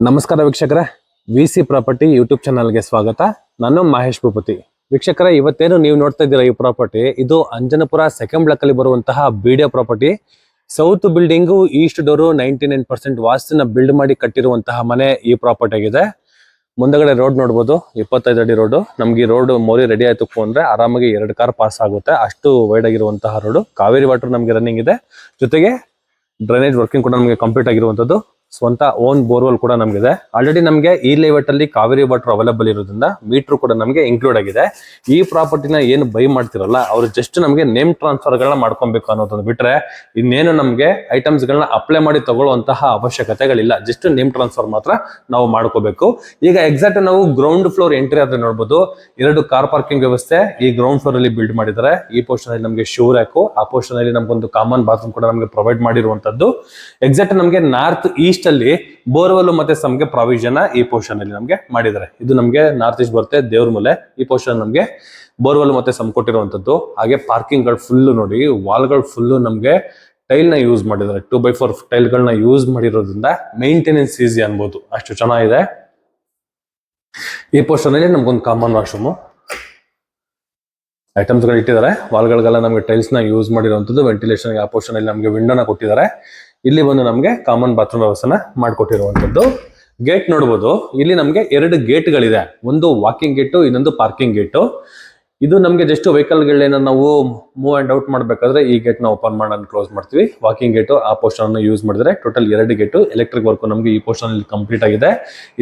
ನಮಸ್ಕಾರ ವೀಕ್ಷಕರೇ, VC. Property YouTube ಚಾನಲ್ಗೆ ಸ್ವಾಗತ. ನಾನು ಮಹೇಶ್ ಭೂಪತಿ. ವೀಕ್ಷಕರೇ, ಇವತ್ತೇನು ನೀವು ನೋಡ್ತಾ ಇದ್ದೀರಾ ಈ ಪ್ರಾಪರ್ಟಿ, ಇದು ಅಂಜನಪುರ ಸೆಕೆಂಡ್ ಬ್ಲಾಕ್ ಅಲ್ಲಿ ಬರುವಂತಹ ಬಿಡಿಯೋ property. South building, east door, 99% ವಾಸ್ತಿನ ಬಿಲ್ಡ್ ಮಾಡಿ ಕಟ್ಟಿರುವಂತಹ ಮನೆ ಈ ಪ್ರಾಪರ್ಟಿ ಆಗಿದೆ. ಮುಂದಗಡೆ ರೋಡ್ ನೋಡ್ಬೋದು, 25 ಅಡಿ ರೋಡ್. ನಮ್ಗೆ ಈ ರೋಡ್ ಮೋರಿ ರೆಡಿ ಆಯ್ತು ಅಂದ್ರೆ ಆರಾಮಾಗಿ 2 ಕಾರ್ ಪಾಸ್ ಆಗುತ್ತೆ, ಅಷ್ಟು ವೈಡ್ ಆಗಿರುವಂತಹ ರೋಡ್. ಕಾವೇರಿ ವಾಟರ್ ನಮ್ಗೆ ರನ್ನಿಂಗ್ ಇದೆ, ಜೊತೆಗೆ ಡ್ರೈನೇಜ್ ವರ್ಕಿಂಗ್ ಕೂಡ ನಮಗೆ ಕಂಪ್ಲೀಟ್ ಆಗಿರುವಂತದ್ದು. ಸ್ವಂತ ಓನ್ ಬೋರ್ವೆಲ್ ಕೂಡ ನಮಗಿದೆ. ಆಲ್ರೆಡಿ ನಮಗೆ ಈ ಲೇಔಟ್ ಅಲ್ಲಿ ಕಾವೇರಿ ವಾಟರ್ ಅವೈಲೇಬಲ್ ಇರೋದ್ರಿಂದ ಮೀಟರ್ ಕೂಡ ನಮಗೆ ಇನ್ಕ್ಲೂಡ್ ಆಗಿದೆ. ಈ ಪ್ರಾಪರ್ಟಿನ ಏನು ಬೈ ಮಾಡ್ತಿರಲ್ಲ, ಅವ್ರು ಜಸ್ಟ್ ನಮಗೆ ನೇಮ್ ಟ್ರಾನ್ಸ್ಫರ್ ಗಳನ್ನ ಮಾಡ್ಕೊಬೇಕು ಅನ್ನೋದನ್ನ ಬಿಟ್ರೆ ಇನ್ನೇನು ನಮಗೆ ಐಟಮ್ಸ್ ಗಳನ್ನ ಅಪ್ಲೈ ಮಾಡಿ ತಗೊಳ್ಳುವಂತಹ ಅವಶ್ಯಕತೆಗಳಿಲ್ಲ. ಜಸ್ಟ್ ನೇಮ್ ಟ್ರಾನ್ಸ್ಫರ್ ಮಾತ್ರ ನಾವು ಮಾಡ್ಕೋಬೇಕು. ಈಗ ಎಕ್ಸಾಕ್ಟ್ ನಾವು ಗ್ರೌಂಡ್ ಫ್ಲೋರ್ ಎಂಟ್ರಿ ಆದ್ರೆ ನೋಡಬಹುದು, 2 ಕಾರ್ ಪಾರ್ಕಿಂಗ್ ವ್ಯವಸ್ಥೆ ಈ ಗ್ರೌಂಡ್ ಫ್ಲೋರ್ ಅಲ್ಲಿ ಬಿಲ್ಡ್ ಮಾಡಿದ್ದಾರೆ. ಈ ಪೋರ್ಷನ್ ಅಲ್ಲಿ ನಮಗೆ ಶೂ ರ್ಯಾಕ್, ಆ ಪೋರ್ಷನ್ ಅಲ್ಲಿ ನಮಗೊಂದು ಕಾಮನ್ ಬಾತ್ರೂಮ್ ಕೂಡ ನಮಗೆ ಪ್ರೊವೈಡ್ ಮಾಡಿರುವಂತದ್ದು. ಎಕ್ಸಾಕ್ಟ್ ನಮಗೆ ನಾರ್ತ್ ಈಸ್ಟ್ ಅಲ್ಲಿ ಬೋರ್ವೆಲ್ ಮತ್ತೆ ಸಮ್ಗೆ ಪ್ರಾವಿಷನ್ ಈ ಪೋರ್ಷನ್ ಅಲ್ಲಿ ನಮಗೆ ಮಾಡಿದ್ದಾರೆ. ಇದು ನಮಗೆ ನಾರ್ತ್ ಈಸ್ಟ್ ಬರುತ್ತೆ, ದೇವ್ರ ಮೂಲೆ. ಈ ಪೋರ್ಷನ್ ನಮಗೆ ಬೋರ್ವೆಲ್ ಮತ್ತೆ ಸಮ್ ಕೊಟ್ಟಿರುವಂತದ್ದು. ಹಾಗೆ ಪಾರ್ಕಿಂಗ್ ಗಳು ಫುಲ್ ನೋಡಿ, ವಾಲ್ ಗಳು ಫುಲ್ ನಮಗೆ ಟೈಲ್ ನ ಯೂಸ್ ಮಾಡಿದ್ದಾರೆ. 2x4 ಟೈಲ್ ಗಳನ್ನ ಯೂಸ್ ಮಾಡಿರೋದ್ರಿಂದ ಮೇಂಟೆನೆನ್ಸ್ ಈಸಿ ಅನ್ಬೋದು, ಅಷ್ಟು ಚೆನ್ನಾಗಿದೆ. ಈ ಪೋರ್ಷನ್ ಅಲ್ಲಿ ನಮ್ಗೊಂದು ಕಾಮನ್ ವಾಶ್ರೂಮ್, ಐಟಮ್ಸ್ ಗಳು ಇಟ್ಟಿದ್ದಾರೆ. ವಾಲ್ಗಳಿಗೆಲ್ಲ ನಮಗೆ ಟೈಲ್ಸ್ ನ ಯೂಸ್ ಮಾಡಿರುವಂತದ್ದು. ವೆಂಟಿಲೇಷನ್ ಆ ಪೋರ್ಷನ್ ಅಲ್ಲಿ ನಮಗೆ ವಿಂಡೋನ ಕೊಟ್ಟಿದ್ದಾರೆ. ಇಲ್ಲಿ ಬಂದು ನಮಗೆ ಕಾಮನ್ ಬಾತ್ರೂಮ್ ವ್ಯವಸ್ಥೆನ ಮಾಡಿಕೊಟ್ಟಿರುವಂತದ್ದು. ಗೇಟ್ ನೋಡಬಹುದು, ಇಲ್ಲಿ ನಮಗೆ 2 ಗೇಟ್ಗಳಿದೆ. ಒಂದು ವಾಕಿಂಗ್ ಗೇಟು, ಇನ್ನೊಂದು ಪಾರ್ಕಿಂಗ್ ಗೇಟು. ಇದು ನಮಗೆ ಜಸ್ಟ್ ವೆಹಿಕಲ್ ಗಳನ್ನ ನಾವು ಮೂವ್ ಅಂಡ್ ಔಟ್ ಮಾಡಬೇಕಾದ್ರೆ ಈ ಗೇಟ್ ನ ಓಪನ್ ಮಾಡಿ ಕ್ಲೋಸ್ ಮಾಡ್ತೀವಿ. ವಾಕಿಂಗ್ ಗೇಟು ಆ ಪೋರ್ಷನ್ ಅನ್ನು ಯೂಸ್ ಮಾಡಿದ್ರೆ ಟೋಟಲ್ 2 ಗೇಟು. ಎಲೆಕ್ಟ್ರಿಕ್ ವರ್ಕ್ ನಮಗೆ ಈ ಪೋರ್ಷನ್ ಅಲ್ಲಿ ಕಂಪ್ಲೀಟ್ ಆಗಿದೆ.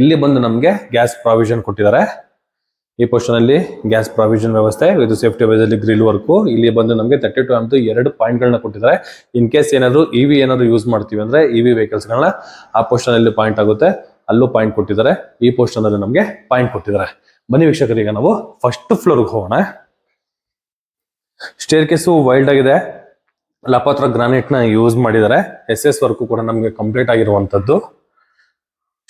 ಇಲ್ಲಿ ಬಂದು ನಮಗೆ ಗ್ಯಾಸ್ ಪ್ರಾವಿಷನ್ ಕೊಟ್ಟಿದ್ದಾರೆ. ಈ ಪೋರ್ಷನ್ ಅಲ್ಲಿ ಗ್ಯಾಸ್ ಪ್ರಾವಿಷನ್ ವ್ಯವಸ್ಥೆ ಇದು ಸೇಫ್ಟಿ ವೈಸ್ ಅಲ್ಲಿ ಗ್ರಿಲ್ ವರ್ಕ್. ಇಲ್ಲಿ ಬಂದು ನಮಗೆ 32 ಅಂತ 2 ಪಾಯಿಂಟ್ ಗಳನ್ನ ಕೊಟ್ಟಿದ್ದಾರೆ. ಇನ್ ಕೇಸ್ ಏನಾದ್ರು ಇವಿ ಏನಾದ್ರು ಯೂಸ್ ಮಾಡ್ತೀವಿ ಅಂದ್ರೆ ಇವಿ ವೆಹಿಕಲ್ಸ್ ಗಳನ್ನ ಆ ಪೋರ್ಷನ್ ಅಲ್ಲಿ ಪಾಯಿಂಟ್ ಆಗುತ್ತೆ, ಅಲ್ಲೂ ಪಾಯಿಂಟ್ ಕೊಟ್ಟಿದ್ದಾರೆ. ಈ ಪೋರ್ಷನ್ ಅಲ್ಲಿ ನಮಗೆ ಪಾಯಿಂಟ್ ಕೊಟ್ಟಿದ್ದಾರೆ. ಬನ್ನಿ ವೀಕ್ಷಕರಿಗೆ, ನಾವು ಫಸ್ಟ್ ಫ್ಲೋರ್ ಹೋಗೋಣ. ಸ್ಟೇರ್ ಕೇಸು ವೈಲ್ಡ್ ಆಗಿದೆ, ಲಪಾತ್ರ ಗ್ರಾನೈಟ್ ನ ಯೂಸ್ ಮಾಡಿದ್ದಾರೆ. SS ವರ್ಕ್ ಕೂಡ ನಮಗೆ ಕಂಪ್ಲೀಟ್ ಆಗಿರುವಂತದ್ದು.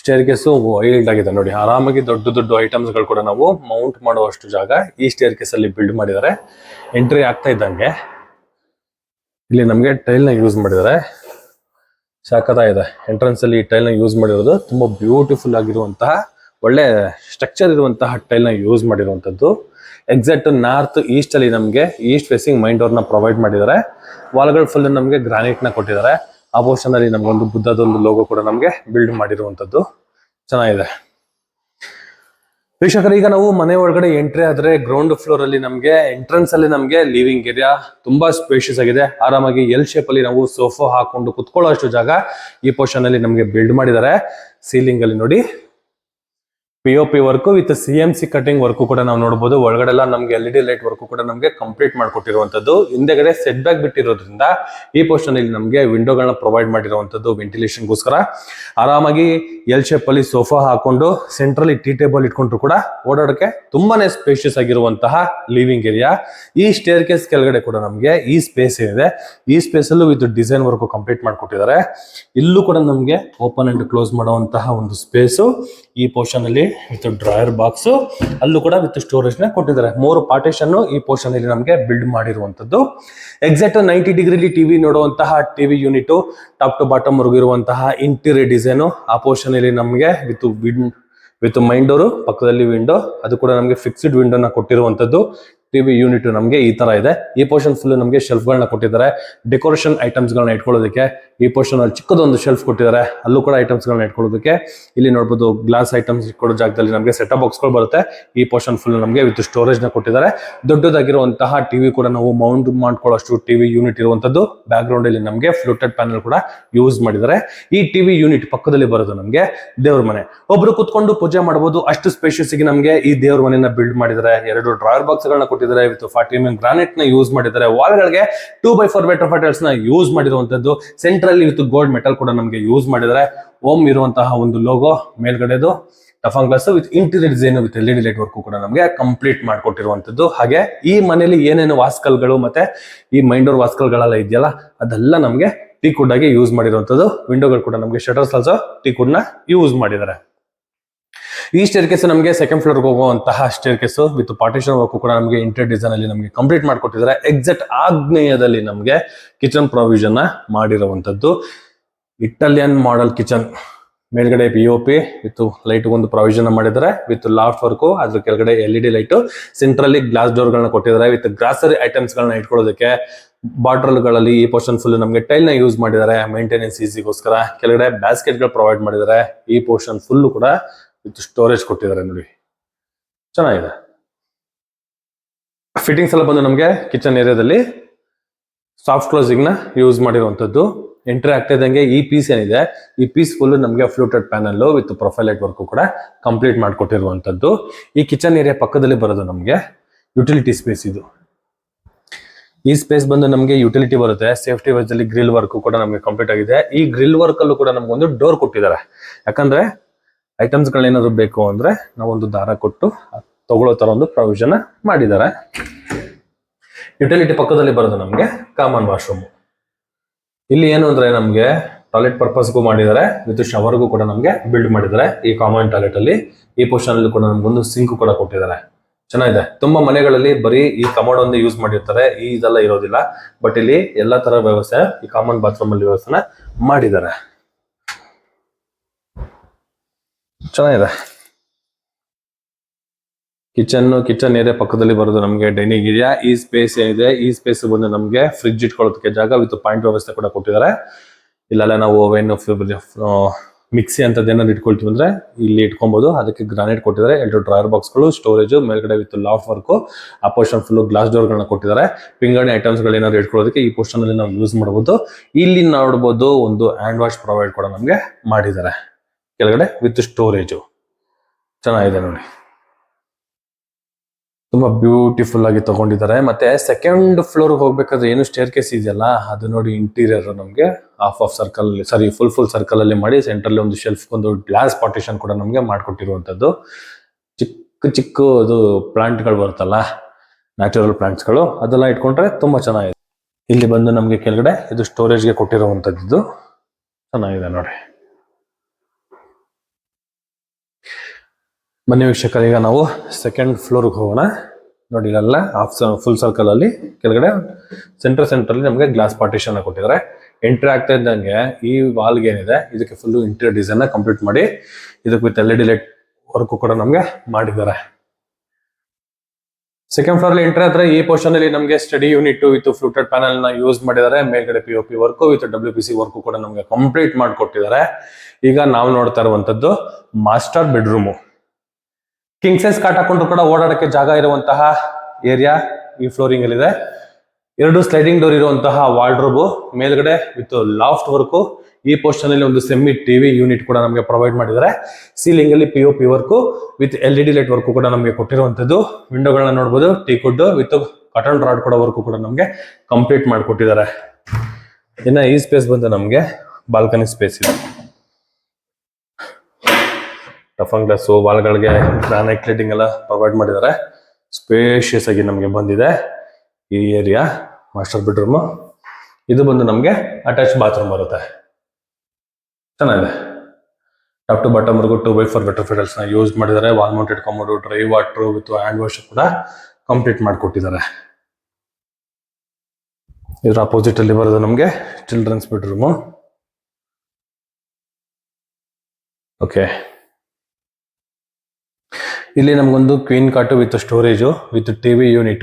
ಸ್ಟೇರ್ ಕೇಸು ವೈಲ್ಡ್ ಆಗಿದೆ ನೋಡಿ, ಆರಾಮಾಗಿ ದೊಡ್ಡ ದೊಡ್ಡ ಐಟಮ್ಸ್ ಗಳು ಕೂಡ ನಾವು ಮೌಂಟ್ ಮಾಡುವಷ್ಟು ಜಾಗ ಈ ಸ್ಟೇರ್ ಕೇಸ್ ಅಲ್ಲಿ ಬಿಲ್ಡ್ ಮಾಡಿದ್ದಾರೆ. ಎಂಟ್ರಿ ಆಗ್ತಾ ಇದ್ದಂಗೆ ಇಲ್ಲಿ ನಮಗೆ ಟೈಲ್ ನ ಯೂಸ್ ಮಾಡಿದ್ದಾರೆ. ಇದೆ ಎಂಟ್ರೆನ್ಸ್ ಅಲ್ಲಿ ಟೈಲ್ ನ ಯೂಸ್ ಮಾಡಿರೋದು ತುಂಬಾ ಬ್ಯೂಟಿಫುಲ್ ಆಗಿರುವಂತಹ, ಒಳ್ಳೆ ಸ್ಟ್ರಕ್ಚರ್ ಇರುವಂತಹ ಟೈಲ್ ನ ಯೂಸ್ ಮಾಡಿರುವಂತದ್ದು. ಎಕ್ಸಾಕ್ಟ್ ನಾರ್ತ್ ಈಸ್ಟ್ ಅಲ್ಲಿ ನಮಗೆ ಈಸ್ಟ್ ಫೇಸಿಂಗ್ ಮೈನ್ ಡೋರ್ ನ ಪ್ರೊವೈಡ್ ಮಾಡಿದ್ದಾರೆ. ವಾಲ್ಗಳು ಫುಲ್ ನಮಗೆ ಗ್ರಾನೈಟ್ ನ ಕೊಟ್ಟಿದ್ದಾರೆ. ಆ ಪೋರ್ಷನ್ ಅಲ್ಲಿ ನಮಗೊಂದು ಬುದ್ಧದೊಂದು ಲೋಗೋ ಕೂಡ ನಮಗೆ ಬಿಲ್ಡ್ ಮಾಡಿರುವಂತದ್ದು ಚೆನ್ನಾಗಿದೆ. ವೀಕ್ಷಕರು, ಈಗ ನಾವು ಮನೆ ಒಳಗಡೆ ಎಂಟ್ರಿ ಆದ್ರೆ ಗ್ರೌಂಡ್ ಫ್ಲೋರ್ ಅಲ್ಲಿ ನಮಗೆ ಎಂಟ್ರೆನ್ಸ್ ಅಲ್ಲಿ ನಮಗೆ ಲಿವಿಂಗ್ ಏರಿಯಾ ತುಂಬಾ ಸ್ಪೇಷಿಯಸ್ ಆಗಿದೆ. ಆರಾಮಾಗಿ ಎಲ್ ಶೇಪ್ ಅಲ್ಲಿ ನಾವು ಸೋಫಾ ಹಾಕೊಂಡು ಕುತ್ಕೊಳ್ಳೋ ಜಾಗ ಈ ಪೋರ್ಷನ್ ಅಲ್ಲಿ ನಮಗೆ ಬಿಲ್ಡ್ ಮಾಡಿದ್ದಾರೆ. ಸೀಲಿಂಗ್ ಅಲ್ಲಿ ನೋಡಿ POP work with CMC cutting work ಕೂಡ ನಾವು ನೋಡಬಹುದು. ಒಳಗಡೆ ಎಲ್ಲ ನಮಗೆ LED ಲೈಟ್ ವರ್ಕ್ ಕೂಡ ನಮಗೆ ಕಂಪ್ಲೀಟ್ ಮಾಡ್ಕೊಟ್ಟಿರುವಂತದ್ದು. ಹಿಂದೆಗಡೆ ಸೆಟ್ ಬ್ಯಾಕ್ ಬಿಟ್ಟಿರೋದ್ರಿಂದ ಈ ಪೋರ್ಷನ್ ಅಲ್ಲಿ ನಮಗೆ ವಿಂಡೋಗಳನ್ನ ಪ್ರೊವೈಡ್ ಮಾಡಿರುವಂತದ್ದು ವೆಂಟಿಲೇಷನ್ ಗೋಸ್ಕರ. ಆರಾಮಾಗಿ ಎಲ್ ಶೇಪ್ ಅಲ್ಲಿ ಸೋಫಾ ಹಾಕೊಂಡು ಸೆಂಟ್ರಲ್ಲಿ ಟೀ ಟೇಬಲ್ ಇಟ್ಕೊಂಡ್ರು ಕೂಡ ಓಡಾಡಕ್ಕೆ ತುಂಬಾನೇ ಸ್ಪೇಷಿಯಸ್ ಆಗಿರುವಂತಹ ಲಿವಿಂಗ್ ಏರಿಯಾ. ಈ ಸ್ಟೇರ್ ಕೇಸ್ ಕೆಳಗಡೆ ಕೂಡ ನಮಗೆ ಈ ಸ್ಪೇಸ್ ಏನಿದೆ, ಈ ಸ್ಪೇಸ್ ಅಲ್ಲೂ ವಿತ್ ಡಿಸೈನ್ ವರ್ಕ್ ಕಂಪ್ಲೀಟ್ ಮಾಡ್ಕೊಟ್ಟಿದ್ದಾರೆ. ಇಲ್ಲೂ ಕೂಡ ನಮಗೆ ಓಪನ್ ಅಂಡ್ ಕ್ಲೋಸ್ ಮಾಡುವಂತಹ ಒಂದು ಸ್ಪೇಸ್. ಈ ಪೋರ್ಷನ್ ಅಲ್ಲಿ ವಿತ್ ಡ್ರಾಯರ್ ಬಾಕ್ಸ್, ಅಲ್ಲೂ ಕೂಡ ವಿತ್ ಸ್ಟೋರೇಜ್ ನ ಕೊಟ್ಟಿದ್ದಾರೆ. 3 ಪಾರ್ಟಿಷನ್ ಈ ಪೋರ್ಷನ್ ಅಲ್ಲಿ ನಮಗೆ ಬಿಲ್ಡ್ ಮಾಡಿರುವಂತದ್ದು. ಎಕ್ಸಾಕ್ಟ್ 90 ಡಿಗ್ರಿಲಿ ಟಿವಿ ನೋಡುವಂತಹ TV unit, top to bottom ವರ್ಗು ಇರುವಂತಹ ಇಂಟೀರಿಯರ್ ಡಿಸೈನ್. ಆ ಪೋರ್ಷನ್ ಅಲ್ಲಿ ನಮಗೆ ವಿತ್ ಮೈನ್ ಡೋರು, ಪಕ್ಕದಲ್ಲಿ ವಿಂಡೋ, ಅದು ಕೂಡ ನಮಗೆ ಫಿಕ್ಸ್ಡ್ ವಿಂಡೋನ ಕೊಟ್ಟಿರುವಂತದ್ದು. ಟಿವಿ ಯೂನಿಟ್ ನಮಗೆ ಈ ತರ ಇದೆ. ಈ ಪೋರ್ಷನ್ ಫುಲ್ ನಮಗೆ ಶೆಲ್ಫ್ ಗಳನ್ನ ಕೊಟ್ಟಿದ್ದಾರೆ, ಡೆಕೋರೇಷನ್ ಐಟಮ್ಸ್ ಗಳನ್ನ ಇಟ್ಕೊಳ್ಳೋದಕ್ಕೆ. ಈ ಪೋರ್ಷನ್ ಅಲ್ಲಿ ಚಿಕ್ಕದೊಂದು ಶೆಲ್ಫ್ ಕೊಟ್ಟಿದ್ದಾರೆ, ಅಲ್ಲೂ ಕೂಡ ಐಟಮ್ಸ್ ಗಳನ್ನ ಇಟ್ಕೊಳ್ಳೋದಕ್ಕೆ. ಇಲ್ಲಿ ನೋಡಬಹುದು ಗ್ಲಾಸ್ ಐಟಮ್ಸ್ ಇಟ್ಕೊಳ್ಳೋ ಜಾಗದಲ್ಲಿ ನಮಗೆ ಸೆಟಪ್ ಬಾಕ್ಸ್ ಗಳು ಬರುತ್ತೆ. ಈ ಪೋರ್ಷನ್ ಫುಲ್ ನಮಗೆ ವಿತ್ ಸ್ಟೋರೇಜ್ ನ ಕೊಟ್ಟಿದ್ದಾರೆ. ದೊಡ್ಡದಾಗಿರುವಂತಹ ಟಿವಿ ಕೂಡ ನಾವು ಮೌಂಟ್ ಮಾಡ್ಕೊಳ್ಳೋಷ್ಟು ಟಿವಿ ಯೂನಿಟ್ ಇರುವಂತದ್ದು. ಬ್ಯಾಕ್ ಗ್ರೌಂಡ್ ಅಲ್ಲಿ ನಮಗೆ ಫ್ಲೂಟೆಡ್ ಪ್ಯಾನಲ್ ಕೂಡ ಯೂಸ್ ಮಾಡಿದ್ದಾರೆ. ಈ ಟಿವಿ ಯೂನಿಟ್ ಪಕ್ಕದಲ್ಲಿ ಬರೋದು ನಮಗೆ ದೇವ್ರ ಮನೆ. ಒಬ್ರು ಕುತ್ಕೊಂಡು ಪೂಜೆ ಮಾಡಬಹುದು, ಅಷ್ಟು ಸ್ಪೇಷಿಯಸ್ ಗೆ ನಮಗೆ ಈ ದೇವ್ರ ಮನೆಯನ್ನ ಬಿಲ್ಡ್ ಮಾಡಿದ್ದಾರೆ. 2 ಡ್ರಾಯರ್ ಬಾಕ್ಸ್ ಗಳನ್ನ ಕೊಟ್ಟಿದ್ದಾರೆ ವಿತ್ 40 mm ಗ್ರಾನೈಟ್ ನ ಯೂಸ್ ಮಾಡಿದ್ದಾರೆ. ವಾಲ್ಗಳಿಗೆ 2x4 ಟೈಲ್ಸ್ ನ ಯೂಸ್ ಮಾಡಿರುವಂತದ್ದು. ಸೆಂಟ್ರಲ್ಲಿ ವಿತ್ ಗೋಲ್ಡ್ ಮೆಟಲ್ ಕೂಡ ನಮಗೆ ಯೂಸ್ ಮಾಡಿದ್ದಾರೆ. ಓಮ್ ಇರುವಂತಹ ಒಂದು ಲೋಗೋ, ಮೇಲ್ಗಡೆದು ಟಫನ್ glass with interior design with LED light work ಕೂಡ ನಮಗೆ ಕಂಪ್ಲೀಟ್ ಮಾಡಿಕೊಟ್ಟಿರುವಂತದ್ದು. ಹಾಗೆ ಈ ಮನೆಯಲ್ಲಿ ಏನೇನು ವಾಸ್ಕಲ್ಗಳು ಮತ್ತೆ ಈ ಮೈನ್ ಡೋರ್ ವಾಸ್ಕಲ್ಗಳೆಲ್ಲ ಇದೆಯಲ್ಲ, ಅದೆಲ್ಲ ನಮಗೆ ಟೀಕ್ವುಡ್ ಆಗಿ ಯೂಸ್ ಮಾಡಿರುವಂತದ್ದು. ವಿಂಡೋಗಳು ಕೂಡ ನಮಗೆ ಶಟರ್ಸ್ ಆಲ್ಸೋ ಟೀಕ್ವುಡ್ ನ ಯೂಸ್ ಮಾಡಿದ್ದಾರೆ. ಈ ಸ್ಟೇರ್ ಕೇಸ್ ನಮಗೆ ಸೆಕೆಂಡ್ ಫ್ಲೋರ್ ಹೋಗುವಂತಹ stair case with partition work ಕೂಡ ನಮಗೆ ಇಂಟೀರಿಯರ್ ಡಿಸೈನ್ ಅಲ್ಲಿ ನಮಗೆ ಕಂಪ್ಲೀಟ್ ಮಾಡಿಕೊಟ್ಟಿದ್ದಾರೆ. ಎಕ್ಸಾಕ್ಟ್ ಆಗ್ನೇಯದಲ್ಲಿ ನಮಗೆ ಕಿಚನ್ ಪ್ರಾವಿಷನ್ ಮಾಡಿರುವಂತದ್ದು. ಇಟಾಲಿಯನ್ ಮಾಡೆಲ್ ಕಿಚನ್ ಮೇಲ್ಗಡೆ POP ವಿತ್ ಲೈಟ್ ಒಂದು ಪ್ರಾವಿಷನ್ ಮಾಡಿದ್ದಾರೆ ವಿತ್ ಲಾಫ್ಟ್ ವರ್ಕ್. ಅದ್ರ ಕೆಳಗಡೆ LED ಲೈಟ್, ಸೆಂಟ್ರಲ್ಲಿ ಗ್ಲಾಸ್ ಡೋರ್ ಗಳನ್ನ ಕೊಟ್ಟಿದ್ದಾರೆ ವಿತ್ ಗ್ರಾಸರಿ ಐಟಮ್ಸ್ ಗಳನ್ನ ಇಟ್ಕೊಳ್ಳೋದಕ್ಕೆ. ಬಾಟಲ್ಗಳಲ್ಲಿ ಈ ಪೋರ್ಷನ್ ಫುಲ್ ನಮಗೆ ಟೈಲ್ ನ ಯೂಸ್ ಮಾಡಿದ್ದಾರೆ ಮೇಂಟೆನೆನ್ಸ್ ಈಸಿಗೋಸ್ಕರ. ಕೆಳಗಡೆ ಬ್ಯಾಸ್ಕೆಟ್ ಗಳು ಪ್ರೊವೈಡ್ ಮಾಡಿದ್ದಾರೆ. ಈ ಪೋರ್ಷನ್ ಫುಲ್ ಕೂಡ ವಿತ್ ಸ್ಟೋರೇಜ್ ಕೊಟ್ಟಿದ್ದಾರೆ ನೋಡಿ, ಚೆನ್ನಾಗಿದೆ. ಫಿಟ್ಟಿಂಗ್ಸ್ ಎಲ್ಲ ಬಂದು ನಮಗೆ ಕಿಚನ್ ಏರಿಯಾದಲ್ಲಿ ಸಾಫ್ಟ್ ಕ್ಲೋಸಿಂಗ್ ನ ಯೂಸ್ ಮಾಡಿರುವಂತದ್ದು. ಎಂಟ್ರಿ ಆಗ್ತಾ ಇದ್ದಂಗೆ ಈ ಪೀಸ್ ಏನಿದೆ, ಈ ಪೀಸ್ ಫುಲ್ ನಮಗೆ fluted panel with profile light work ಕೂಡ ಕಂಪ್ಲೀಟ್ ಮಾಡ್ಕೊಟ್ಟಿರುವಂತದ್ದು. ಈ ಕಿಚನ್ ಏರಿಯಾ ಪಕ್ಕದಲ್ಲಿ ಬರೋದು ನಮಗೆ ಯುಟಿಲಿಟಿ ಸ್ಪೇಸ್. ಇದು ಈ ಸ್ಪೇಸ್ ಬಂದು ನಮಗೆ ಯುಟಿಲಿಟಿ ಬರುತ್ತೆ. ಸೇಫ್ಟಿ ವೈಸ್ ಅಲ್ಲಿ ಗ್ರಿಲ್ ವರ್ಕ್ ಕೂಡ ನಮಗೆ ಕಂಪ್ಲೀಟ್ ಆಗಿದೆ. ಈ ಗ್ರಿಲ್ ವರ್ಕ್ ಅಲ್ಲೂ ಕೂಡ ನಮ್ಗೆ ಒಂದು ಡೋರ್ ಕೊಟ್ಟಿದ್ದಾರೆ. ಯಾಕಂದ್ರೆ ಐಟಮ್ಸ್ ಗಳೇನಾದ್ರು ಬೇಕು ಅಂದ್ರೆ ನಾವೊಂದು ದಾರ ಕೊಟ್ಟು ತಗೊಳ್ಳೋ ತರ ಒಂದು ಪ್ರಾವಿಷನ್ ಮಾಡಿದ್ದಾರೆ. ಯುಟಿಲಿಟಿ ಪಕ್ಕದಲ್ಲಿ ಬರೋದು ನಮಗೆ ಕಾಮನ್ ವಾಶ್ರೂಮ್. ಇಲ್ಲಿ ಏನು ಅಂದ್ರೆ ನಮಗೆ ಟಾಯ್ಲೆಟ್ ಪರ್ಪಸ್ಗೂ ಮಾಡಿದ್ದಾರೆ ವಿತ್ ಶವರ್ಗೂ ಕೂಡ ನಮಗೆ ಬಿಲ್ಡ್ ಮಾಡಿದ್ದಾರೆ. ಈ ಕಾಮನ್ ಟಾಯ್ಲೆಟ್ ಅಲ್ಲಿ ಈ ಪೋರ್ಷನ್ ಅಲ್ಲಿ ಕೂಡ ನಮ್ಗೊಂದು ಸಿಂಕ್ ಕೂಡ ಕೊಟ್ಟಿದ್ದಾರೆ. ಚೆನ್ನಾಗಿದೆ. ತುಂಬಾ ಮನೆಗಳಲ್ಲಿ ಬರೀ ಈ ಕಮೋಡ್ ಒಂದು ಯೂಸ್ ಮಾಡಿರ್ತಾರೆ, ಈ ಇದೆಲ್ಲ ಇರೋದಿಲ್ಲ. ಬಟ್ ಇಲ್ಲಿ ಎಲ್ಲಾ ತರ ವ್ಯವಸ್ಥೆ ಈ ಕಾಮನ್ ಬಾತ್ರೂಮ್ ಅಲ್ಲಿ ವ್ಯವಸ್ಥೆನ ಮಾಡಿದ್ದಾರೆ. ಚೆನ್ನಾಗಿದೆ. ಕಿಚನ್ ಏರಿಯಾ ಪಕ್ಕದಲ್ಲಿ ಬರೋದು ನಮಗೆ ಡೈನಿಂಗ್ ಏರಿಯಾ. ಈ ಸ್ಪೇಸ್ ಏನಿದೆ, ಈ ಸ್ಪೇಸ್ ಬಂದು ನಮಗೆ ಫ್ರಿಡ್ಜ್ ಇಟ್ಕೊಳ್ಳೋದಕ್ಕೆ ಜಾಗ ವಿತ್ ಪಾಯಿಂಟ್ ವ್ಯವಸ್ಥೆ ಕೂಡ ಕೊಟ್ಟಿದ್ದಾರೆ. ಇಲ್ಲೆಲ್ಲ ನಾವು ಓವೆನ್, ಮಿಕ್ಸಿ ಅಂತದ್ದು ಏನಾದ್ರು ಇಟ್ಕೊಳ್ತೀವಿ ಅಂದ್ರೆ ಇಲ್ಲಿ ಇಟ್ಕೊಬಹುದು. ಅದಕ್ಕೆ ಗ್ರಾನೈಟ್ ಕೊಟ್ಟಿದ್ದಾರೆ. 2 ಡ್ರಾಯರ್ ಬಾಕ್ಸ್ ಗಳು, ಸ್ಟೋರೇಜ್, ಮೇಲ್ಗಡೆ ವಿತ್ ಲಾಫ್ಟ್ ವರ್ಕ್. ಆ ಪೋರ್ಷನ್ ಫುಲ್ ಗ್ಲಾಸ್ ಡೋರ್ ಗಳನ್ನ ಕೊಟ್ಟಿದ್ದಾರೆ. ಪಿಂಗಾಣಿ ಐಟಮ್ಸ್ ಗಳು ಏನಾದ್ರು ಇಟ್ಕೊಳ್ಳೋದಕ್ಕೆ ಈ ಪೋರ್ಷನ್ ಅಲ್ಲಿ ನಾವು ಯೂಸ್ ಮಾಡಬಹುದು. ಇಲ್ಲಿ ನೋಡಬಹುದು ಒಂದು ಹ್ಯಾಂಡ್ ವಾಶ್ ಪ್ರೊವೈಡ್ ಕೂಡ ನಮಗೆ ಮಾಡಿದ್ದಾರೆ. ಕೆಳಗಡೆ ವಿತ್ ಸ್ಟೋರೇಜ್ ಚೆನ್ನಾಗಿದೆ ನೋಡಿ, ತುಂಬಾ ಬ್ಯೂಟಿಫುಲ್ ಆಗಿ ತಗೊಂಡಿದ್ದಾರೆ. ಮತ್ತೆ ಸೆಕೆಂಡ್ ಫ್ಲೋರ್ ಹೋಗ್ಬೇಕಾದ್ರೆ ಏನು ಸ್ಟೇರ್ ಕೇಸ್ ಇದೆಯಲ್ಲ, ಅದು ನೋಡಿ ಇಂಟೀರಿಯರ್ ನಮಗೆ ಹಾಫ್ ಸರ್ಕಲ್, ಸಾರಿ ಫುಲ್ ಸರ್ಕಲ್ ಅಲ್ಲಿ ಮಾಡಿ ಸೆಂಟ್ರಲ್ಲಿ ಒಂದು ಶೆಲ್ಫ್, ಒಂದು ಗ್ಲಾಸ್ ಪಾರ್ಟಿಷನ್ ಕೂಡ ನಮಗೆ ಮಾಡ್ಕೊಟ್ಟಿರುವಂತದ್ದು. ಚಿಕ್ಕ ಅದು ಪ್ಲಾಂಟ್ ಗಳು ಬರುತ್ತಲ್ಲ, ನ್ಯಾಚುರಲ್ ಪ್ಲಾಂಟ್ಸ್ ಗಳು, ಅದೆಲ್ಲ ಇಟ್ಕೊಂಡ್ರೆ ತುಂಬಾ ಚೆನ್ನಾಗಿದೆ. ಇಲ್ಲಿ ಬಂದು ನಮಗೆ ಕೆಳಗಡೆ ಇದು ಸ್ಟೋರೇಜ್ ಗೆ ಕೊಟ್ಟಿರುವಂತದ್ದು ಚೆನ್ನಾಗಿದೆ ನೋಡಿ. ಬನ್ನಿ ವೀಕ್ಷಕರು, ಈಗ ನಾವು ಸೆಕೆಂಡ್ ಫ್ಲೋರ್ಗೆ ಹೋಗೋಣ. ನೋಡಿ ಇಲ್ಲೆಲ್ಲ ಫುಲ್ ಸರ್ಕಲ್ ಅಲ್ಲಿ ಕೆಳಗಡೆ ಸೆಂಟ್ರಲ್ಲಿ ನಮಗೆ ಗ್ಲಾಸ್ ಪಾರ್ಟಿಷನ್ ಕೊಟ್ಟಿದ್ದಾರೆ. ಎಂಟ್ರಿ ಆಗ್ತಾ ಇದ್ದಂಗೆ ಈ ವಾಲ್ಗೆ ಏನಿದೆ ಇದಕ್ಕೆ ಫುಲ್ ಇಂಟೀರಿಯರ್ ಡಿಸೈನ್ ಕಂಪ್ಲೀಟ್ ಮಾಡಿ ಇದಕ್ಕೆ ವಿತ್ LED ಲೈಟ್ ವರ್ಕ್ ಕೂಡ ನಮಗೆ ಮಾಡಿದ್ದಾರೆ. ಸೆಕೆಂಡ್ ಫ್ಲೋರ್ ಅಲ್ಲಿ ಎಂಟ್ರಿ ಆದ್ರೆ ಈ ಪೋರ್ಷನ್ ಅಲ್ಲಿ ನಮಗೆ study unit with fluted panel ನ ಯೂಸ್ ಮಾಡಿದ್ದಾರೆ. ಮೇಲ್ಗಡೆ POP work with WPC work ಕೂಡ ನಮಗೆ ಕಂಪ್ಲೀಟ್ ಮಾಡಿಕೊಟ್ಟಿದ್ದಾರೆ. ಈಗ ನಾವು ನೋಡ್ತಾ ಇರುವಂತದ್ದು master bedroom. King size cot ಹಾಕೊಂಡ್ರು ಕೂಡ ಓಡಾಡಕ್ಕೆ ಜಾಗ ಇರುವಂತಹ ಏರಿಯಾ ಈ ಫ್ಲೋರಿಂಗ್ ಅಲ್ಲಿ ಇದೆ. 2 ಸ್ಲೈಡಿಂಗ್ ಡೋರ್ ಇರುವಂತಹ ವಾರ್ಡ್ರೋಬ್, ಮೇಲ್ಗಡೆ ವಿತ್ ಲಾಫ್ಟ್ ವರ್ಕ್. ಈ ಪೋರ್ಷನ್ ಅಲ್ಲಿ ಒಂದು ಸೆಮಿ ಟಿವಿ ಯೂನಿಟ್ ಕೂಡ ನಮಗೆ ಪ್ರೊವೈಡ್ ಮಾಡಿದ್ದಾರೆ. ಸೀಲಿಂಗ್ ಅಲ್ಲಿ POP work with LED light work ಕೂಡ ನಮಗೆ ಕೊಟ್ಟಿರುವಂತದ್ದು. ವಿಂಡೋಗಳನ್ನ ನೋಡಬಹುದು, ಟೀಕುಡ್ ವಿತ್ ಕಾಟನ್ ರಾಡ್ ಕೂಡ ವರ್ಕ್ ಕೂಡ ನಮಗೆ ಕಂಪ್ಲೀಟ್ ಮಾಡಿಕೊಟ್ಟಿದ್ದಾರೆ. ಇನ್ನ ಈ ಸ್ಪೇಸ್ ಬಂದು ನಮಗೆ ಬಾಲ್ಕನಿ ಸ್ಪೇಸ್ ಇದೆ. ಟಫನ್ ಗ್ಲಾಸ್ ವಾಲ್ಗಳಿಗೆ ಗ್ರಾನೈಟ್ ಲೈಟಿಂಗ್ ಎಲ್ಲ ಪ್ರೊವೈಡ್ ಮಾಡಿದ್ದಾರೆ. ಸ್ಪೇಷಿಯಸ್ ಆಗಿ ನಮಗೆ ಬಂದಿದೆ ಈ ಏರಿಯಾ. ಮಾಸ್ಟರ್ ಬೆಡ್ರೂಮ್ ಇದು ಬಂದು ನಮಗೆ ಅಟ್ಯಾಚ್ ಬಾತ್ರೂಮ್ ಬರುತ್ತೆ. ಚೆನ್ನಾಗಿದೆ. ಟಾಪ್ ಟು ಬಾಟಮ್ ವರ್ಗು 2x4 ಬೆಟರ್ ಫಿಡಲ್ಸ್ ನ ಯೂಸ್ ಮಾಡಿದ್ದಾರೆ. Wall mounted commode, dry water with hand wash ಕೂಡ ಕಂಪ್ಲೀಟ್ ಮಾಡಿಕೊಟ್ಟಿದ್ದಾರೆ. ಇದರ ಅಪೋಸಿಟ್ ಅಲ್ಲಿ ಬರೋದು ನಮಗೆ ಚಿಲ್ಡ್ರನ್ಸ್ ಬೆಡ್ರೂಮ್. ಓಕೆ, ಇಲ್ಲಿ ನಮಗೊಂದು ಕ್ವೀನ್ ಕಾಟು with storage with TV unit,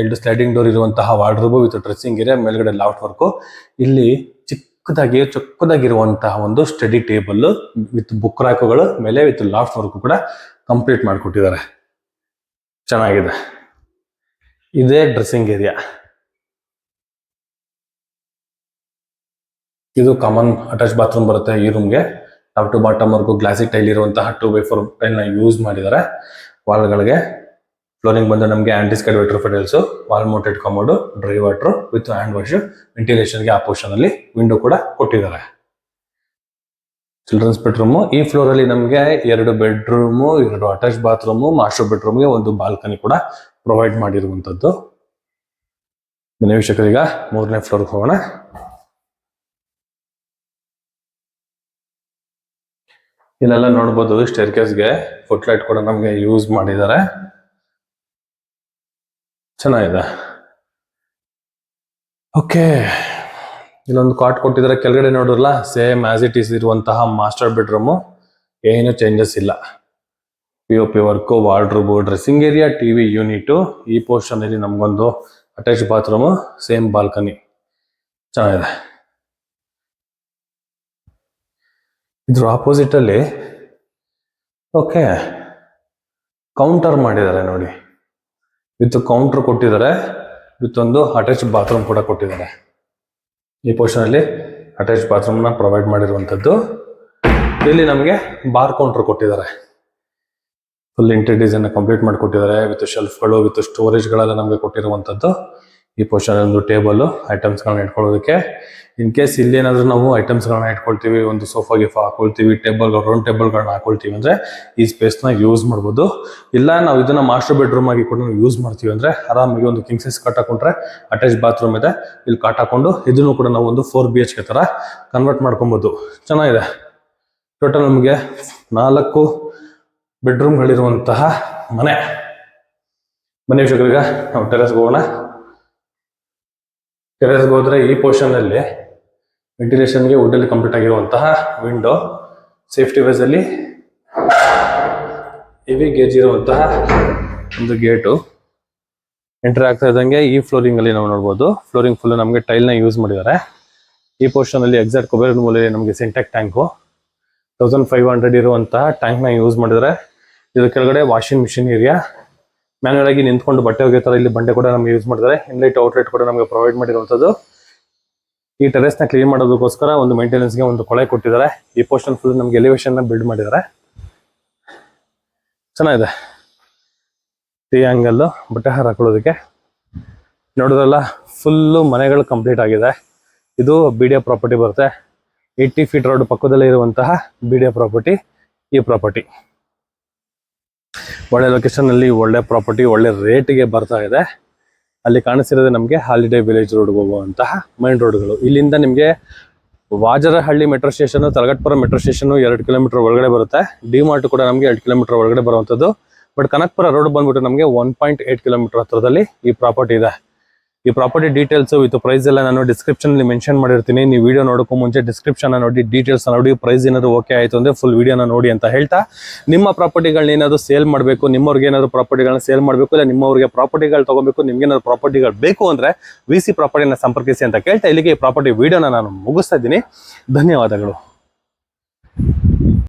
2 sliding door ಇರುವಂತಹ ವಾರ್ಡ್ರೋಬ್ ವಿತ್ ಡ್ರೆಸ್ಸಿಂಗ್ ಏರಿಯಾ, ಮೇಲ್ಗಡೆ ಲಾಫ್ಟ್ ವರ್ಕ್. ಇಲ್ಲಿ ಚಿಕ್ಕದಾಗಿರುವಂತಹ ಒಂದು ಸ್ಟಡಿ ಟೇಬಲ್ ವಿತ್ ಬುಕ್ ರ್ಯಾಕ್ಗಳು ಮೇಲೆ ವಿತ್ ಲಾಫ್ಟ್ ವರ್ಕ್ ಕೂಡ ಕಂಪ್ಲೀಟ್ ಮಾಡಿಕೊಟ್ಟಿದ್ದಾರೆ. ಚೆನ್ನಾಗಿದೆ. ಇದೇ ಡ್ರೆಸ್ಸಿಂಗ್ ಏರಿಯಾ. ಇದು ಕಾಮನ್ ಅಟ್ಯಾಚ್ ಬಾತ್ರೂಮ್ ಬರುತ್ತೆ ಈ ರೂಮ್ಗೆ. ಟಾಪ್ ಟು ಬಾಟಮ್ ವರ್ಗು ಗ್ಲಾಸಿಕ್ ಟೈಲ್ ಇರುವಂತಹ 2x4 ಟೈಲ್ ನ ಯೂಸ್ ಮಾಡಿದ್ದಾರೆ. ವಾಲ್ಗಳಿಗೆ ಫ್ಲೋರಿಂಗ್ ಬಂದು ನಮಗೆ ಆಂಟಿಸ್ಕೈಡ್ ವೆಟರ್ ಫೆಡಲ್ಸ್, wall mounted commode, dry water with hand wash. ವೆಂಟಿಲೇಷನ್ಗೆ ಆ ಪೋರ್ಷನ್ ಅಲ್ಲಿ ವಿಂಡೋ ಕೂಡ ಕೊಟ್ಟಿದ್ದಾರೆ. Children's bedroom. ಈ ಫ್ಲೋರ್ ಅಲ್ಲಿ ನಮಗೆ 2 ಬೆಡ್ರೂಮ್, 2 ಅಟ್ಯಾಚ್ ಬಾತ್ರೂಮ್, ಮಾಸ್ಟರ್ ಬೆಡ್ರೂಮ್ಗೆ ಒಂದು ಬಾಲ್ಕನಿ ಕೂಡ ಪ್ರೊವೈಡ್ ಮಾಡಿರುವಂತದ್ದು. ವೀಕ್ಷಕರೀಗ 3ನೇ ಫ್ಲೋರ್ಗೆ ಹೋಗೋಣ. ಇಲ್ಲೆಲ್ಲ ನೋಡಬಹುದು ಸ್ಟೇರ್ ಕೇಸ್ಗೆ ಫುಟ್ ಲೈಟ್ ಕೂಡ ನಮಗೆ ಯೂಸ್ ಮಾಡಿದ್ದಾರೆ. ಚೆನ್ನಾಗಿದೆ. ಓಕೆ, ಇಲ್ಲೊಂದು ಕಾಟ್ ಕೊಟ್ಟಿದ್ದಾರೆ, ಕೆಳಗಡೆ ನೋಡಿದ್ರಲ್ಲ ಸೇಮ್ ಆಸ್ ಇಟ್ ಈಸ್ ಇರುವಂತಹ ಮಾಸ್ಟರ್ ಬೆಡ್ರೂಮು, ಏನು ಚೇಂಜಸ್ ಇಲ್ಲ. POP work, wardrobe, dressing area, TV unit. ಈ ಪೋರ್ಷನ್ ಅಲ್ಲಿ ನಮ್ಗೊಂದು ಅಟ್ಯಾಚ್ ಬಾತ್ರೂಮು, ಸೇಮ್ ಬಾಲ್ಕನಿ ಚೆನ್ನಾಗಿದೆ. ಇದ್ರ ಆಪೋಸಿಟ್ ಅಲ್ಲಿ ಓಕೆ ಕೌಂಟರ್ ಮಾಡಿದ್ದಾರೆ ನೋಡಿ, ವಿತ್ ಕೌಂಟರ್ ಕೊಟ್ಟಿದ್ದಾರೆ, ವಿತ್ ಒಂದು ಅಟ್ಯಾಚ್ ಬಾತ್ರೂಮ್ ಕೂಡ ಕೊಟ್ಟಿದ್ದಾರೆ. ಈ ಪೋರ್ಷನ್ ಅಲ್ಲಿ ಅಟ್ಯಾಚ್ ಬಾತ್ರೂಮ್ನ ಪ್ರೊವೈಡ್ ಮಾಡಿರುವಂಥದ್ದು. ಇಲ್ಲಿ ನಮಗೆ ಬಾರ್ ಕೌಂಟರ್ ಕೊಟ್ಟಿದ್ದಾರೆ, ಫುಲ್ ಇಂಟೀರಿಯರ್ ಡಿಸೈನ್ ಕಂಪ್ಲೀಟ್ ಮಾಡಿಕೊಟ್ಟಿದ್ದಾರೆ, ವಿತ್ ಶೆಲ್ಫ್ಗಳು, ವಿತ್ ಸ್ಟೋರೇಜ್ಗಳೆಲ್ಲ ನಮಗೆ ಕೊಟ್ಟಿರುವಂಥದ್ದು. ಈ ಪೋರ್ಷನ್ ಒಂದು ಟೇಬಲ್ ಐಟಮ್ಸ್ಗಳನ್ನ ಇಟ್ಕೊಳ್ಳೋದಕ್ಕೆ. ಇನ್ ಕೇಸ್ ಇಲ್ಲೇನಾದ್ರೂ ನಾವು ಐಟಮ್ಸ್ಗಳನ್ನ ಇಟ್ಕೊಳ್ತೀವಿ, ಒಂದು ಸೋಫಾ ಗಿಫಾ ಹಾಕೊಳ್ತೀವಿ, ರೌಂಡ್ ಟೇಬಲ್ಗಳನ್ನ ಹಾಕೊಳ್ತೀವಿ ಅಂದ್ರೆ ಈ ಸ್ಪೇಸ್ನ ಯೂಸ್ ಮಾಡ್ಬೋದು. ಇಲ್ಲ ನಾವು ಇದನ್ನ ಮಾಸ್ಟರ್ ಬೆಡ್ರೂಮ್ ಆಗಿ ಕೂಡ ನಾವು ಯೂಸ್ ಮಾಡ್ತೀವಿ ಅಂದ್ರೆ ಆರಾಮಾಗಿ ಒಂದು ಕಿಂಗ್ ಸೈಜ್ ಕಾಟ್ ಹಾಕೊಂಡ್ರೆ ಅಟ್ಯಾಚ್ ಬಾತ್ರೂಮ್ ಇದೆ, ಇಲ್ಲಿ ಕಾಟ್ ಹಾಕೊಂಡು ಇದನ್ನು ಕೂಡ ನಾವು ಒಂದು 4 BHK ತರ ಕನ್ವರ್ಟ್ ಮಾಡ್ಕೊಬೋದು. ಚೆನ್ನಾಗಿದೆ. ಟೋಟಲ್ ನಮಗೆ 4 ಬೆಡ್ರೂಮ್ಗಳಿರುವಂತಹ ಮನೆ. ಬನ್ನಿ ವೀಕ್ಷಕರಿಗೆ ನಾವು ಟೆರೆಸ್ಗೆ ಹೋಗೋಣ. ಟೆರೆಸ್ಗೆ ಹೋದ್ರೆ ಈ ಪೋರ್ಷನ್ ಅಲ್ಲಿ ವೆಂಟಿಲೇಷನ್ಗೆ ವುಡ್ಡಲ್ಲಿ ಕಂಪ್ಲೀಟ್ ಆಗಿರುವಂತಹ ವಿಂಡೋ, ಸೇಫ್ಟಿ ವೈಸ್ ಅಲ್ಲಿ ಹೆವಿ ಗೇಜ್ ಇರುವಂತಹ ಒಂದು ಗೇಟು. ಎಂಟರ್ ಆಗ್ತಾ ಇದ್ದಂಗೆ ಈ ಫ್ಲೋರಿಂಗ್ ಅಲ್ಲಿ ನಾವು ನೋಡ್ಬೋದು, ಫ್ಲೋರಿಂಗ್ ಫುಲ್ ನಮಗೆ ಟೈಲ್ನ ಯೂಸ್ ಮಾಡಿದ್ದಾರೆ. ಈ ಪೋರ್ಷನ್ ಅಲ್ಲಿ ಎಕ್ಸಾಕ್ಟ್ ಕೊಬೇರಿನ ಮೂಲೆಯಲ್ಲಿ ನಮಗೆ ಸಿಂಟೆಕ್ ಟ್ಯಾಂಕು 1500 ಇರುವಂತಹ ಟ್ಯಾಂಕ್ನ ಯೂಸ್ ಮಾಡಿದ್ದಾರೆ. ಇದು ಕೆಳಗಡೆ ವಾಷಿಂಗ್ ಮಿಷಿನ್ ಏರಿಯಾ, ಮ್ಯಾನ್ಯಲ್ ಆಗಿ ನಿಂತ್ಕೊಂಡು ಬಟ್ಟೆ ಒಗೆಯೋ ತರ ಇಲ್ಲಿ ಬಂಡೆ ಕೂಡ ನಮ್ಗೆ ಯೂಸ್ ಮಾಡಿದ್ದಾರೆ. ಇನ್ಲೈಟ್ ಔಟ್ಲೆಟ್ ಕೂಡ ನಮಗೆ ಪ್ರೊವೈಡ್ ಮಾಡಿರುವಂಥದ್ದು. ಈ ಟೆರೆಸ್ ನ ಕ್ಲೀನ್ ಮಾಡೋದಕ್ಕೋಸ್ಕರ ಒಂದು ಮೇಂಟೆನೆನ್ಸ್ ಗೆ ಒಂದು ಕೊಳೆ ಕೊಟ್ಟಿದ್ದಾರೆ. ಈ ಪೋರ್ಷನ್ ಫುಲ್ ನಮ್ಗೆ ಎಲಿವೇಶನ್ ನ ಬಿಲ್ಡ್ ಮಾಡಿದ್ದಾರೆ. ಚೆನ್ನಾಗಿದೆ. ಆಂಗಲ್ ಬಟ್ಟೆ ಹಾಕೊಳ್ಳೋದಕ್ಕೆ ನೋಡಿದ್ರಲ್ಲ, ಫುಲ್ಲು ಮನೆಗಳು ಕಂಪ್ಲೀಟ್ ಆಗಿದೆ. ಇದು BDA ಪ್ರಾಪರ್ಟಿ ಬರುತ್ತೆ. 80 ಫೀಟ್ ರೋಡ್ ಪಕ್ಕದಲ್ಲೇ ಇರುವಂತಹ BDA ಪ್ರಾಪರ್ಟಿ ಈ ಪ್ರಾಪರ್ಟಿ. ಒಳ್ಳೆ ಲೊಕೇಶನ್ ಅಲ್ಲಿ ಒಳ್ಳೆ ಪ್ರಾಪರ್ಟಿ, ಒಳ್ಳೆ ರೇಟ್ಗೆ ಬರ್ತಾ ಇದೆ. ಅಲ್ಲಿ ಕಾಣಿಸಿರೋದು ನಮಗೆ ಹಾಲಿಡೇ ವಿಲೇಜ್ ರೋಡ್ಗೆ ಹೋಗುವಂತಹ ಮೈನ್ ರೋಡ್ಗಳು. ಇಲ್ಲಿಂದ ನಿಮಗೆ Vajarahalli metro station, Talaghattapura metro station 2 kilometre ಒಳಗಡೆ ಬರುತ್ತೆ. ಡಿಮಾರ್ಟ್ ಕೂಡ ನಮಗೆ 2 ಕಿಲೋಮೀಟರ್ ಒಳಗಡೆ ಬರುವಂಥದ್ದು. ಬಟ್ ಕನಕಪುರ ರೋಡ್ ಬಂದ್ಬಿಟ್ಟು ನಮಗೆ 1.8 ಕಿಲೋಮೀಟರ್ ಹತ್ರದಲ್ಲಿ ಈ ಪ್ರಾಪರ್ಟಿ ಇದೆ. ಈ ಪ್ರಾಪರ್ಟಿ ಡೀಟೇಲ್ಸ್ ವಿತ್ ಪ್ರೈಸ್ ಎಲ್ಲ ನಾನು ಡಿಸ್ಕ್ರಿಪ್ಷನ್ ಅಲ್ಲಿ ಮೆನ್ಷನ್ ಮಾಡಿರ್ತೀನಿ. ನೀವು ವಿಡಿಯೋ ನೋಡೋಕ್ಕೂ ಮುಂಚೆ ಡಿಸ್ಕ್ರಿಪ್ಷನ್ ನೋಡಿ, ಡೀಟೇಲ್ಸ್ ನೋಡಿ, ಪ್ರೈಸ್ ಏನಾದ್ರು ಓಕೆ ಆಯ್ತು ಅಂದ್ರೆ ಫುಲ್ ವಿಡಿಯೋನ ನೋಡಿ ಅಂತ ಹೇಳ್ತಾ, ನಿಮ್ಮ ಪ್ರಾಪರ್ಟಿಗಳನ್ನ ಏನಾದ್ರು ಸೇಲ್ ಮಾಡಬೇಕು, ನಿಮ್ಮವ್ರಿಗೆ ಏನಾದ್ರು ಪ್ರಾಪರ್ಟಿಗಳನ್ನ ಸೇಲ್ ಮಾಡಬೇಕು, ಇಲ್ಲ ನಿಮ್ಮವ್ರಿಗೆ ಪ್ರಾಪರ್ಟಿಗಳು ತಗೋಬೇಕು, ನಿಮ್ಗೆ ಏನಾದ್ರು ಪ್ರಾಪರ್ಟಿಗಳು ಬೇಕು ಅಂದ್ರೆ VC ಪ್ರಾಪರ್ಟಿನ ಸಂಪರ್ಕಿಸಿ ಅಂತ ಕೇಳ್ತಾ ಇಲ್ಲಿಗೆ ಈ ಪ್ರಾಪರ್ಟಿ ವಿಡಿಯೋನ ನಾನು ಮುಗಿಸ್ತಾ ಇದ್ದೀನಿ. ಧನ್ಯವಾದಗಳು.